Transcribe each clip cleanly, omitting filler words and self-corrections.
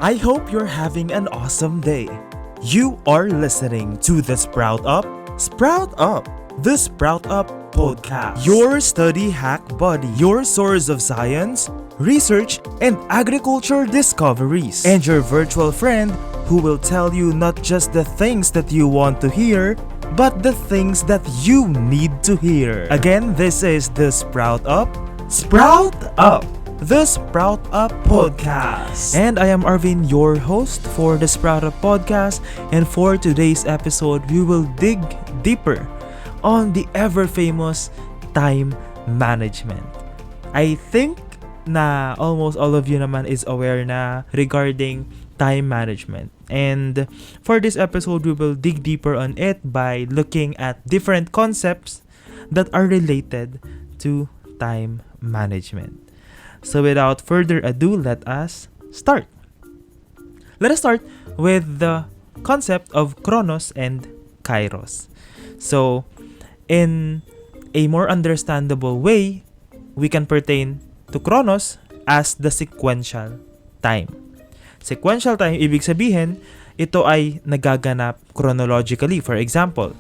I hope you're having an awesome day. You are listening to the Sprout Up, the Sprout Up podcast. Your study hack buddy, your source of science, research, and agriculture discoveries. And your virtual friend who will tell you not just the things that you want to hear, but the things that you need to hear. Again, this is the Sprout Up, the Sprout Up podcast. And I am Arvin, your host for the Sprout Up podcast. And for today's episode, we will dig deeper on the ever-famous time management. I think na almost all of you naman is aware na regarding time management. And for this episode, we will dig deeper on it by looking at different concepts that are related to time management. So without further ado, let us start. Let us start with the concept of Chronos and Kairos. So, in a more understandable way, we can pertain to Chronos as the sequential time. Sequential time, ibig sabihin, ito ay nagaganap chronologically. For example,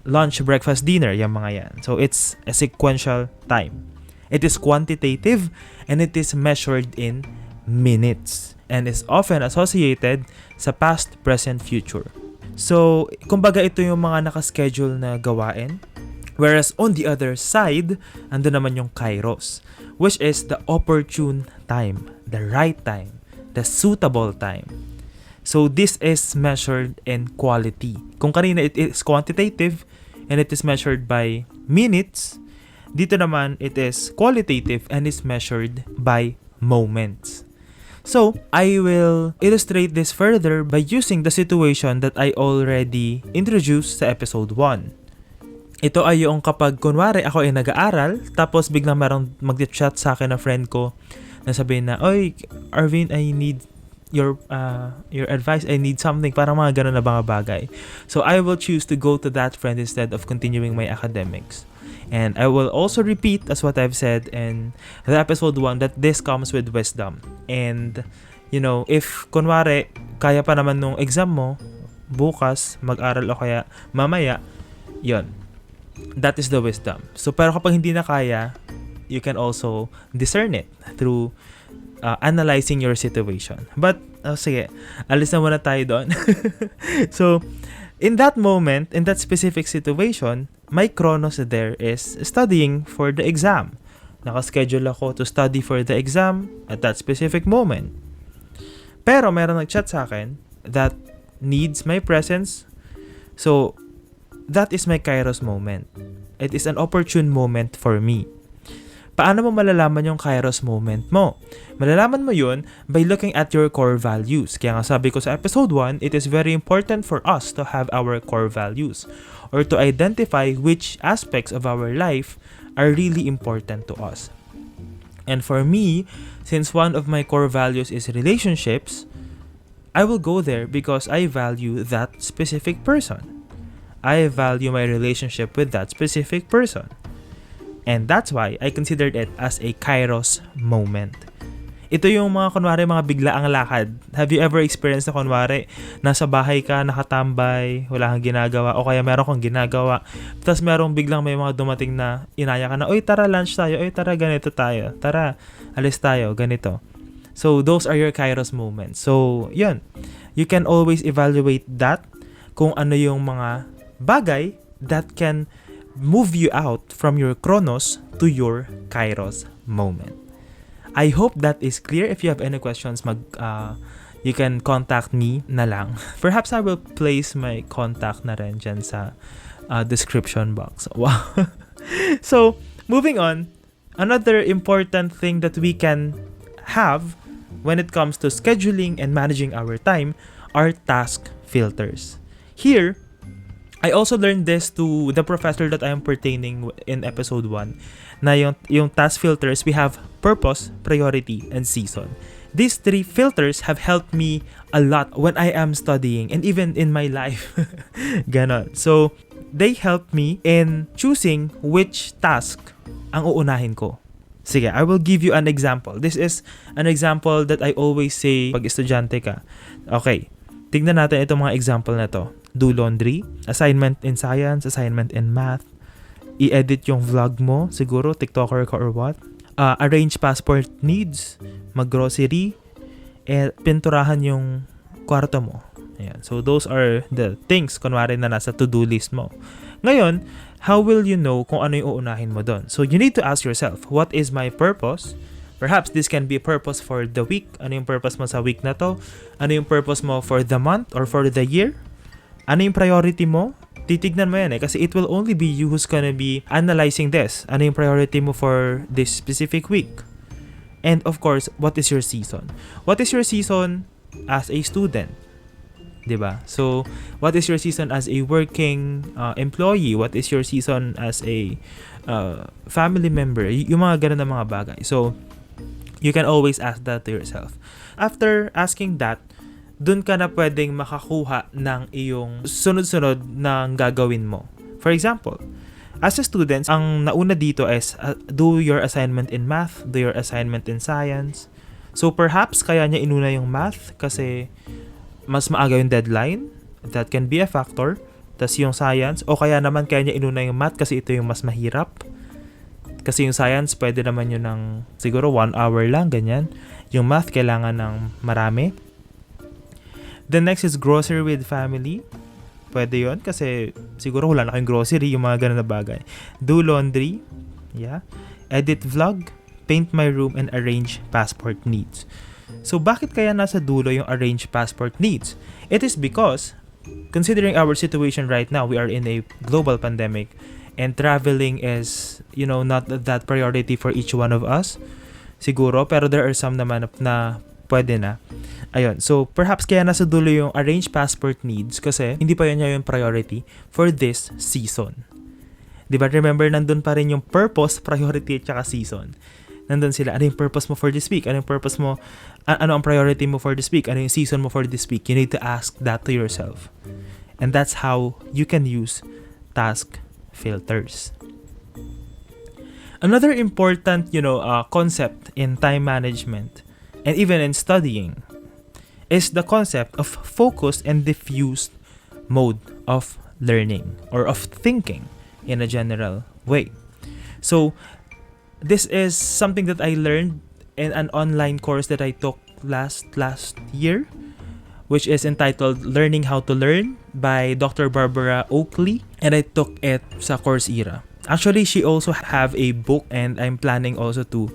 lunch, breakfast, dinner, yung mga yan. So, it's a sequential time. It is quantitative and it is measured in minutes and is often associated sa past, present, future. So, kumbaga ito yung mga nakaschedule na gawain. Whereas on the other side, ando naman yung Kairos, which is the opportune time, the right time, the suitable time. So, this is measured in quality. Kung kanina it is quantitative and it is measured by minutes, dito naman it is qualitative and is measured by moments. So, I will illustrate this further by using the situation that I already introduced sa episode 1. Ito ay yung kapag kunwari ako ay nag-aaral, tapos biglang merong mag-chat sa akin na friend ko na sabihin na, "Oy, Arvin, I need your advice. I need something." Parang mga ganun na mga bagay. So, I will choose to go to that friend instead of continuing my academics. And I will also repeat as what I've said in the episode 1 that this comes with wisdom. And, you know, if kunwari, kaya pa naman nung exam mo, bukas, mag-aral o kaya mamaya, yon. That is the wisdom. So, pero kapag hindi na kaya, you can also discern it through analyzing your situation. But, sige, alis na muna tayo doon. So, in that moment, in that specific situation, my Chronos there is studying for the exam. Nakaschedule ako to study for the exam at that specific moment. Pero meron nag-chat sa akin that needs my presence. So, that is my Kairos moment. It is an opportune moment for me. Paano mo malalaman yung Kairos moment mo? Malalaman mo yun by looking at your core values. Kaya nga sabi ko sa episode 1, it is very important for us to have our core values or to identify which aspects of our life are really important to us. And for me, since one of my core values is relationships, I will go there because I value that specific person. I value my relationship with that specific person. And that's why I considered it as a Kairos moment. Ito yung mga kunwari mga biglaang lakad. Have you ever experienced na kunwari nasa bahay ka, nakatambay, wala kang ginagawa o kaya meron kang ginagawa, tapos merong biglang may mga dumating na inaya ka na, "Oy, tara lunch tayo, oy, tara ganito tayo, tara alis tayo, ganito." So those are your Kairos moments. So yun, you can always evaluate that kung ano yung mga bagay that can move you out from your Chronos to your Kairos moment. I hope that is clear. If you have any questions, you can contact me na lang. Perhaps I will place my contact na rin dyan sa description box. Wow. So, moving on, another important thing that we can have when it comes to scheduling and managing our time are task filters. Here, I also learned this to the professor that I am pertaining in episode 1 na yung task filters, we have purpose, priority, and season. These 3 filters have helped me a lot when I am studying and even in my life. Ganon. So, they help me in choosing which task ang uunahin ko. Sige, I will give you an example. This is an example that I always say pag estudyante ka. Okay, tignan natin itong mga example na to. Do laundry, assignment in science, assignment in math, i-edit yung vlog mo, siguro, TikToker ka or what. Arrange passport needs, mag-grocery, pinturahan yung kwarto mo. Ayan. So, those are the things, kunwari na nasa to-do list mo. Ngayon, how will you know kung ano yung uunahin mo doon? So, you need to ask yourself, what is my purpose? Perhaps this can be a purpose for the week. Ano yung purpose mo sa week na to? Ano yung purpose mo for the month or for the year? Ano yung priority mo? Titignan mo yan kasi it will only be you who's gonna be analyzing this. Ano yung priority mo for this specific week? And of course, what is your season? What is your season as a student? Diba? So, what is your season as a working employee? What is your season as a family member? Yung mga ganun na mga bagay. So, you can always ask that to yourself. After asking that, dun ka na pwedeng makakuha ng iyong sunod-sunod na gagawin mo. For example, as a student, ang nauna dito is do your assignment in math, do your assignment in science. So, perhaps kaya niya inuna yung math kasi mas maaga yung deadline. That can be a factor. Tas yung science, o kaya naman kaya niya inuna yung math kasi ito yung mas mahirap. Kasi yung science, pwede naman yun ng siguro 1 hour lang, ganyan. Yung math, kailangan ng marami. The next is grocery with family. Pwede yun kasi siguro wala na kayong grocery, yung mga ganun na bagay. Do laundry. Yeah. Edit vlog. Paint my room and arrange passport needs. So, bakit kaya nasa dulo yung arrange passport needs? It is because, considering our situation right now, we are in a global pandemic and traveling is, not that priority for each one of us. Siguro, pero there are some naman na pwede na. Ayun, so perhaps kaya nasa dulo yung arrange passport needs kasi hindi pa yun yung priority for this season. Diba? Remember, nandun pa rin yung purpose, priority, at saka season. Nandun sila, ano yung purpose mo for this week? Ano yung purpose mo? Ano ang priority mo for this week? Ano yung season mo for this week? You need to ask that to yourself. And that's how you can use task filters. Another important, concept in time management and even in studying is the concept of focused and diffused mode of learning or of thinking in a general way. So, this is something that I learned in an online course that I took last year, which is entitled Learning How to Learn by Dr. Barbara Oakley, and I took it sa Coursera. Actually, she also have a book and I'm planning also to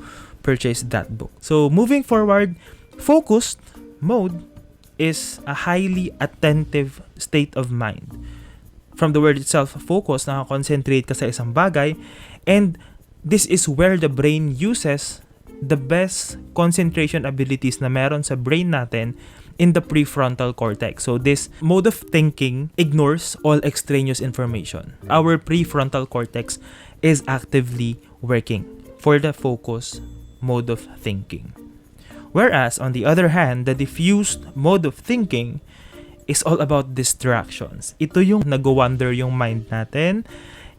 purchase that book. So, moving forward, focused mode is a highly attentive state of mind. From the word itself, focus, nakakoncentrate ka sa isang bagay, and this is where the brain uses the best concentration abilities na meron sa brain natin in the prefrontal cortex. So this mode of thinking ignores all extraneous information. Our prefrontal cortex is actively working for the focus mode of thinking. Whereas, on the other hand, the diffused mode of thinking is all about distractions. Ito yung nag-wander yung mind natin.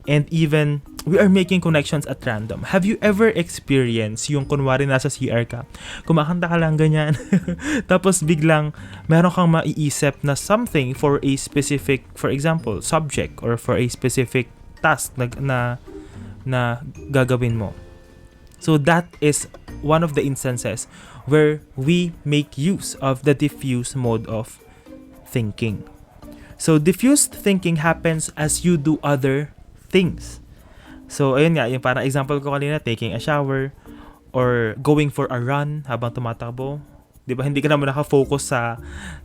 And even, we are making connections at random. Have you ever experienced yung kunwari nasa CR ka, kumakanta ka lang ganyan, tapos biglang meron kang maiisip na something for a specific, for example, subject or for a specific task na gagawin mo. So that is one of the instances where we make use of the diffuse mode of thinking. So diffused thinking happens as you do other things. So, ayun nga, yung parang example ko kanina, taking a shower or going for a run habang tumatakbo. Diba, hindi ka naman nakafocus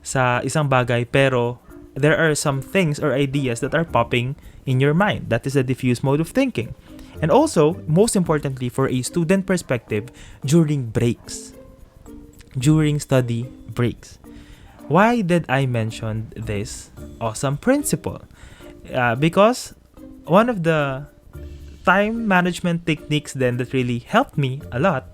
sa isang bagay, pero there are some things or ideas that are popping in your mind. That is a diffuse mode of thinking. And also, most importantly, for a student perspective, during breaks. During study breaks. Why did I mention this awesome principle? Because one of the time management techniques then that really helped me a lot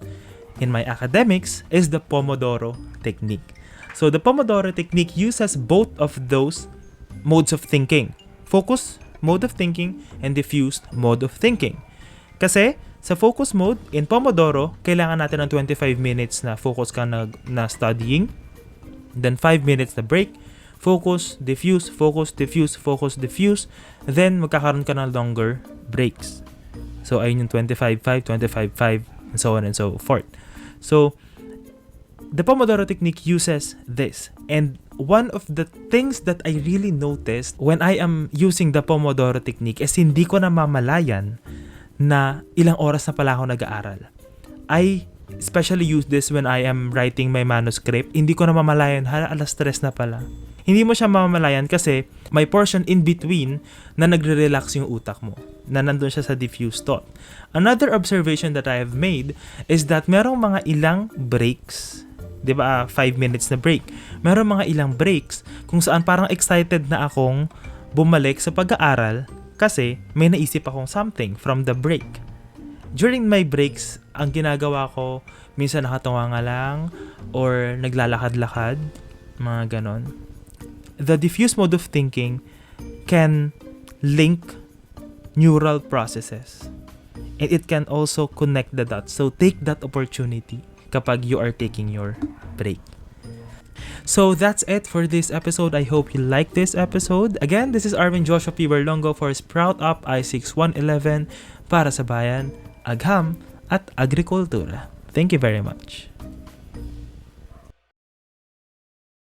in my academics is the Pomodoro technique. So the Pomodoro technique uses both of those modes of thinking. Focus mode of thinking and diffused mode of thinking. Kasi Sa focus mode, in Pomodoro, kailangan natin ng 25 minutes na focus ka na studying. Then 5 minutes na break. Focus, diffuse, focus, diffuse, focus, diffuse. Then magkakaroon ka ng longer breaks. So ayun yung 25-5, 25-5, and so on and so forth. So the Pomodoro technique uses this. And one of the things that I really noticed when I am using the Pomodoro technique is hindi ko namamalayan na ilang oras na pala ako nag-aaral. I especially use this when I am writing my manuscript. Hindi ko namamalayan, alas 3 na pala. Hindi mo siya mamamalayan kasi may portion in between na nagre-relax yung utak mo, na nandun siya sa diffuse thought. Another observation that I have made is that merong mga ilang breaks. 'Di ba? 5 minutes na break. Merong mga ilang breaks kung saan parang excited na akong bumalik sa pag-aaral kasi may naisip akong something from the break. During my breaks, ang ginagawa ko, minsan nakatunga nga lang or naglalakad-lakad, mga ganon. The diffuse mode of thinking can link neural processes. And it can also connect the dots. So take that opportunity kapag you are taking your break. So that's it for this episode. I hope you like this episode. Again, this is Arvin Joshua P. Berlongo for Sprout Up I6111 para sa Bayan, Agham at Agrikultura. Thank you very much.